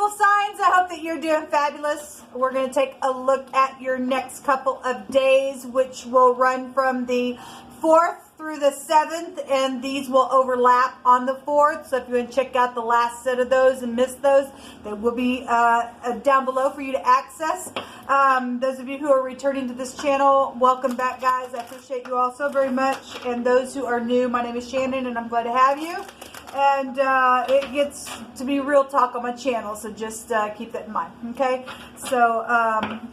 mutable signs, I hope that you're doing fabulous. We're going to take a look at your next couple of days, which will run from the 4th through the 7th, and these will overlap on the 4th. So if you want to check out the last set of those and miss those, they will be down below for you to access. Those of you who are returning to this channel, welcome back, guys. I appreciate you all so very much. And those who are new, my name is Shannon, and I'm glad to have you. And it gets to be real talk on my channel, so just keep that in mind, okay? So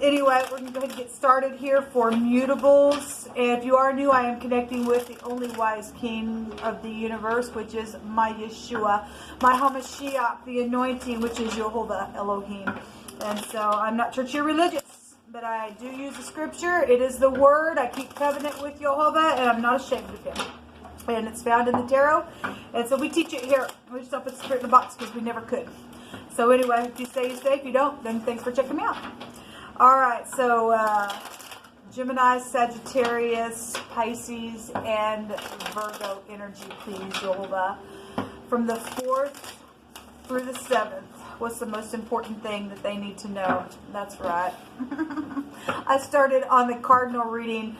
anyway, we're going to go ahead and get started here for mutables. And if you are new, I am connecting with the only wise king of the universe, which is my Yeshua, my Hamashiach, the anointing, which is Jehovah Elohim. And so I'm not churchy or religious, but I do use the scripture. It is the word. I keep covenant with Jehovah, and I'm not ashamed of him. And it's found in the tarot. And so we teach it here. We just don't put the spirit in the box because we never could. So anyway, if you say you stay. If you don't, then thanks for checking me out. All right, so Gemini, Sagittarius, Pisces, and Virgo energy, please, Jehovah. From the 4th through the 7th, what's the most important thing that they need to know? That's right. I started on the cardinal reading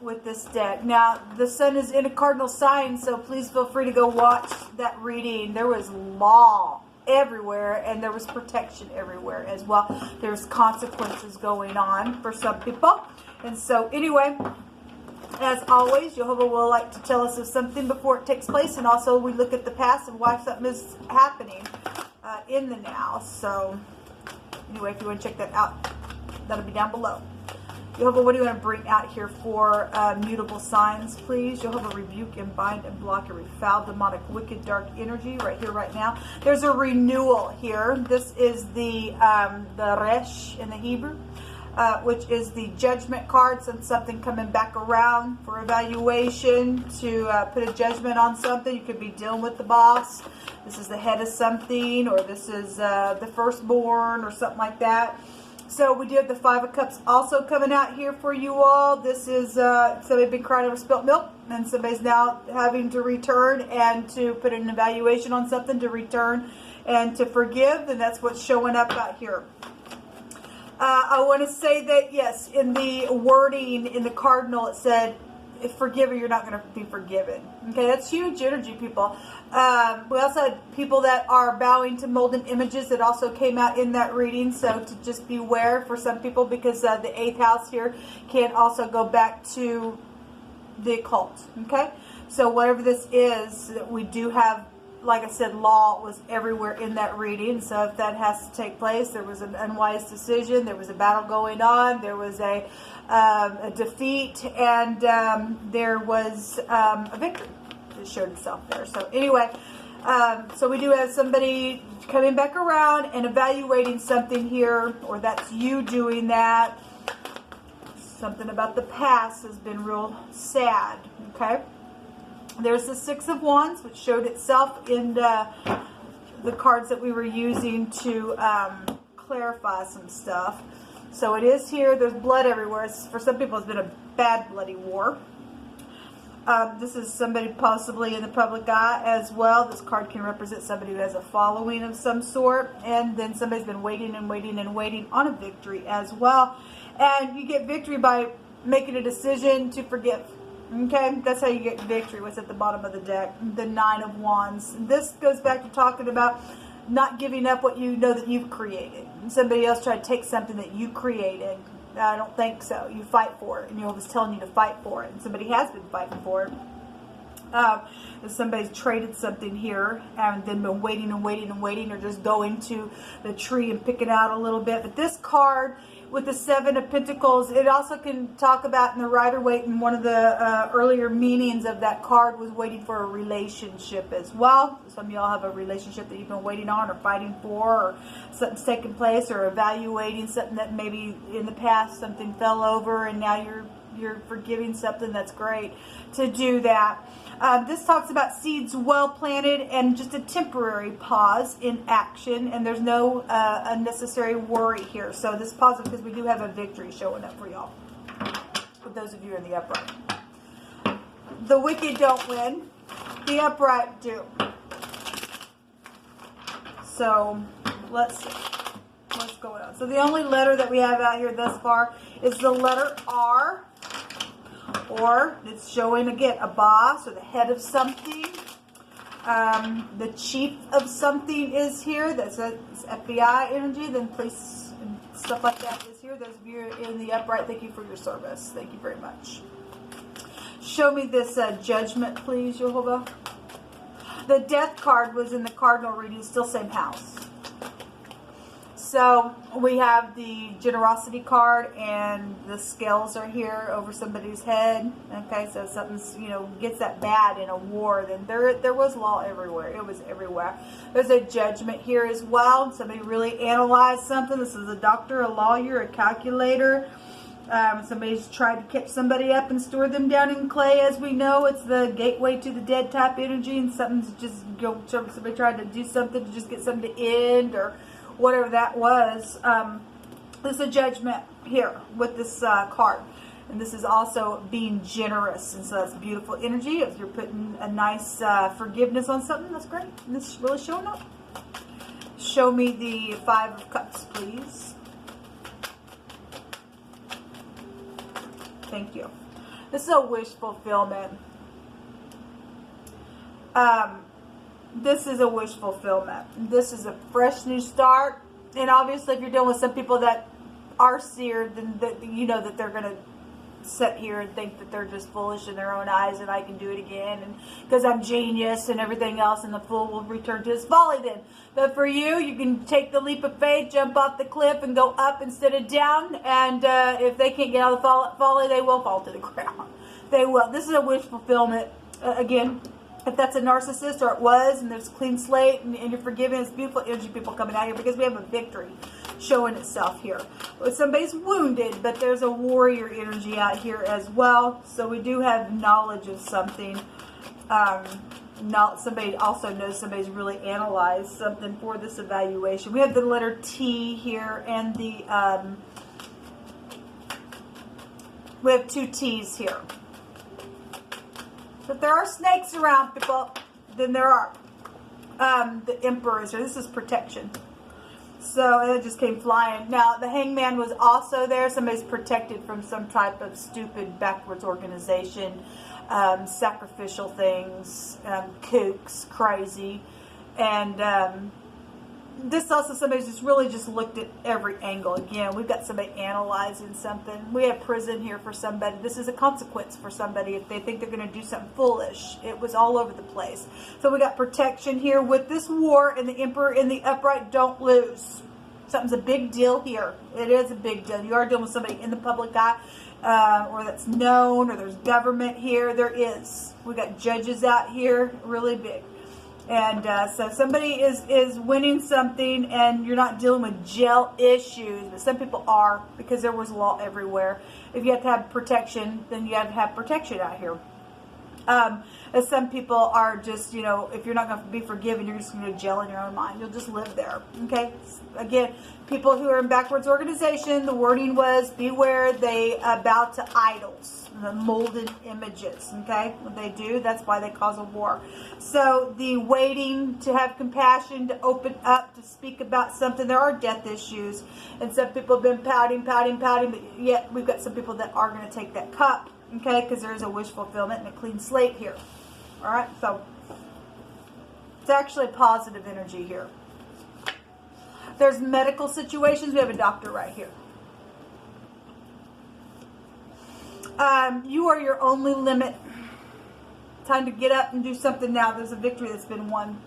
with this deck. Now, the sun is in a cardinal sign, so please feel free to go watch that reading. There was law everywhere, and there was protection everywhere as well. There's consequences going on for some people. And so, anyway, as always, Jehovah will like to tell us of something before it takes place, and also we look at the past and why something is happening in the now. So, anyway, if you want to check that out, that'll be down below. Jehovah, what do you want to bring out here for mutable signs, please? Jehovah, rebuke and bind and block every foul, demonic, wicked, dark energy right here, right now. There's a renewal here. This is the Resh in the Hebrew, which is the judgment card. So something coming back around for evaluation to put a judgment on something. You could be dealing with the boss. This is the head of something, or this is the firstborn, or something like that. So we do have the 5 of Cups also coming out here for you all. This is somebody been crying over spilt milk, and somebody's now having to return and to put an evaluation on something, to return and to forgive, and that's what's showing up out here. I want to say that, yes, in the wording in the cardinal, it said, if forgive or you're not going to be forgiven. Okay, that's huge energy, people. We also had people that are bowing to molten images that also came out in that reading. So to just beware for some people, because the 8th house here can also go back to the occult. Okay, so whatever this is, we do have, like I said, law was everywhere in that reading. So if that has to take place, there was an unwise decision, there was a battle going on, there was a defeat, and there was a victory that showed itself there. So anyway, so we do have somebody coming back around and evaluating something here, or that's you doing that. Something about the past has been real sad, okay? There's the 6 of Wands, which showed itself in the cards that we were using to clarify some stuff. So it is here. There's blood everywhere. For some people, it's been a bad bloody war. This is somebody possibly in the public eye as well. This card can represent somebody who has a following of some sort. And then somebody's been waiting and waiting and waiting on a victory as well. And you get victory by making a decision to forgive. Okay, that's how you get victory. What's at the bottom of the deck? The 9 of Wands. This goes back to talking about not giving up what you know that you've created. Somebody else tried to take something that you created. I don't think so. You fight for it, and Jehovah's telling you to fight for it. And somebody has been fighting for it. Somebody's traded something here and then been waiting and waiting and waiting, or just going to the tree and picking out a little bit. But this card with the 7 of Pentacles, it also can talk about in the Rider-Waite, and one of the earlier meanings of that card was waiting for a relationship as well. Some of y'all have a relationship that you've been waiting on or fighting for, or something's taking place, or evaluating something that maybe in the past something fell over and now you're forgiving something. That's great to do that. This talks about seeds well planted and just a temporary pause in action, and there's no unnecessary worry here. So this is positive because we do have a victory showing up for y'all, for those of you in the upright. The wicked don't win, the upright do. So let's see what's going on. So the only letter that we have out here thus far is the letter R, or it's showing again a boss or the head of something. The chief of something is here. That's FBI energy. Then police and stuff like that is here. Those of you in the upright, thank you for your service. Thank you very much. Show me this judgment, please, Jehovah. The death card was in the cardinal reading, still same house. So we have the generosity card, and the scales are here over somebody's head. Okay, so something's, gets that bad in a war, then there was law everywhere. It was everywhere. There's a judgment here as well. Somebody really analyzed something. This is a doctor, a lawyer, a calculator. Somebody's tried to catch somebody up and store them down in clay. As we know, it's the gateway to the dead type energy, and something's just somebody tried to do something to just get something to end, or whatever that was. There's a judgment here with this card. And this is also being generous. And so that's beautiful energy. If you're putting a nice forgiveness on something, that's great. And this is really showing up. Show me the 5 of Cups, please. Thank you. This is a wish fulfillment. This is a wish fulfillment. This is a fresh new start. And obviously, if you're dealing with some people that are seared, then you know that they're going to sit here and think that they're just foolish in their own eyes, and I can do it again, and because I'm genius and everything else, and the fool will return to his folly then. But for you, you can take the leap of faith, jump off the cliff, and go up instead of down. And if they can't get out of the folly, they will fall to the ground. They will. This is a wish fulfillment. Again, if that's a narcissist, or it was, and there's a clean slate, and you're forgiven, it's beautiful energy people coming out here, because we have a victory showing itself here. Somebody's wounded, but there's a warrior energy out here as well. So we do have knowledge of something. Somebody also knows somebody's really analyzed something for this evaluation. We have the letter T here, and the we have 2 T's here. If there are snakes around, people, then there are. The Emperor is here. This is protection. So it just came flying. Now, the Hangman was also there. Somebody's protected from some type of stupid, backwards organization, sacrificial things, kooks, crazy. And this also, somebody's just really just looked at every angle. Again, we've got somebody analyzing something. We have prison here for somebody. This is a consequence for somebody if they think they're going to do something foolish. It was all over the place. So we got protection here with this war, and the Emperor in the upright. Don't lose. Something's a big deal here. It is a big deal. You are dealing with somebody in the public eye, or that's known, or there's government here. There is. We got judges out here, really big. And so somebody is winning something, and you're not dealing with jail issues, but some people are, because there was law everywhere. If you have to have protection, then you have to have protection out here. As some people are just, if you're not going to be forgiven, you're just going to go to jail in your own mind. You'll just live there. Okay? Again, people who are in backwards organization, the wording was, beware, they bow to idols, the molded images. Okay? What they do, that's why they cause a war. So the waiting to have compassion, to open up, to speak about something. There are death issues, and some people have been pouting, but yet we've got some people that are going to take that cup. Okay, because there is a wish fulfillment and a clean slate here. All right, so it's actually positive energy here. There's medical situations. We have a doctor right here. You are your only limit. Time to get up and do something now. There's a victory that's been won.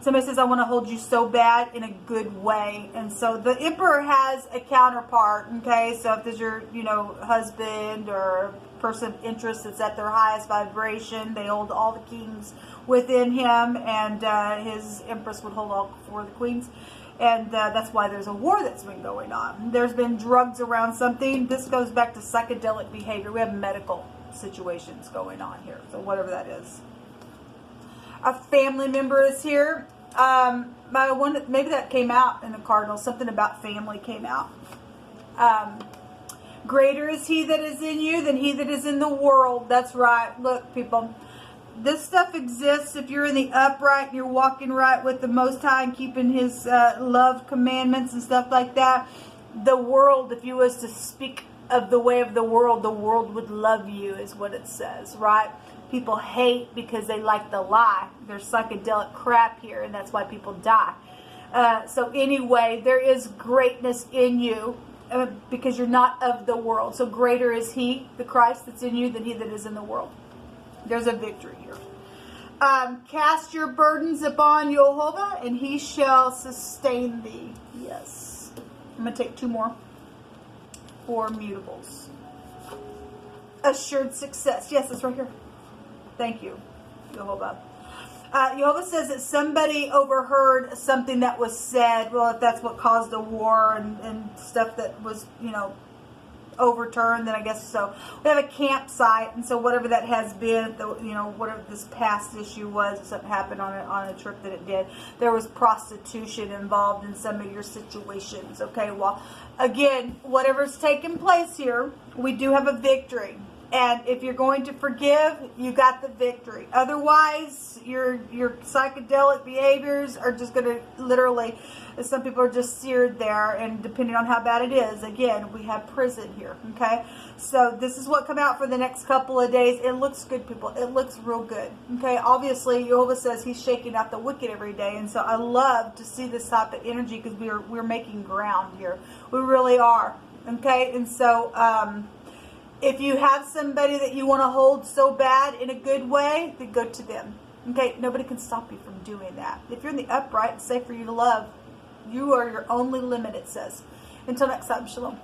Somebody says, I want to hold you so bad in a good way. And so the Emperor has a counterpart, okay? So if there's your, husband or person of interest that's at their highest vibration, they hold all the kings within him, and his Empress would hold all 4 of the queens. And that's why there's a war that's been going on. There's been drugs around something. This goes back to psychedelic behavior. We have medical situations going on here. So whatever that is. A family member is here. Maybe that came out in the Cardinal. Something about family came out. Greater is he that is in you than he that is in the world. That's right. Look, people. this stuff exists if you're in the upright and you're walking right with the Most High and keeping His love commandments and stuff like that. The world, if you was to speak of the way of the world would love you, is what it says, right? People hate because they like the lie. There's psychedelic crap here, and that's why people die. So anyway, there is greatness in you because you're not of the world. So greater is He, the Christ that's in you, than he that is in the world. There's a victory here. Cast your burdens upon Jehovah, and He shall sustain thee. Yes. I'm going to take 2 more. 4 mutables. Assured success. Yes, it's right here. Thank you, Jehovah. Jehovah says that somebody overheard something that was said. Well, if that's what caused a war and stuff that was, overturned, then I guess so. We have a campsite, and so whatever that has been, whatever this past issue was, something happened on a trip that it did, there was prostitution involved in some of your situations. Okay, well, again, whatever's taking place here, we do have a victory. And if you're going to forgive, you got the victory. Otherwise, your psychedelic behaviors are just going to literally, some people are just seared there, and depending on how bad it is, again, we have prison here, okay? So this is what come out for the next couple of days. It looks good, people. It looks real good, okay? Obviously, Jehovah says He's shaking out the wicked every day, and so I love to see this type of energy because we're making ground here. We really are, okay? And so, if you have somebody that you want to hold so bad in a good way, then go to them. Okay, nobody can stop you from doing that. If you're in the upright, it's safe for you to love. You are your only limit, it says. Until next time, shalom.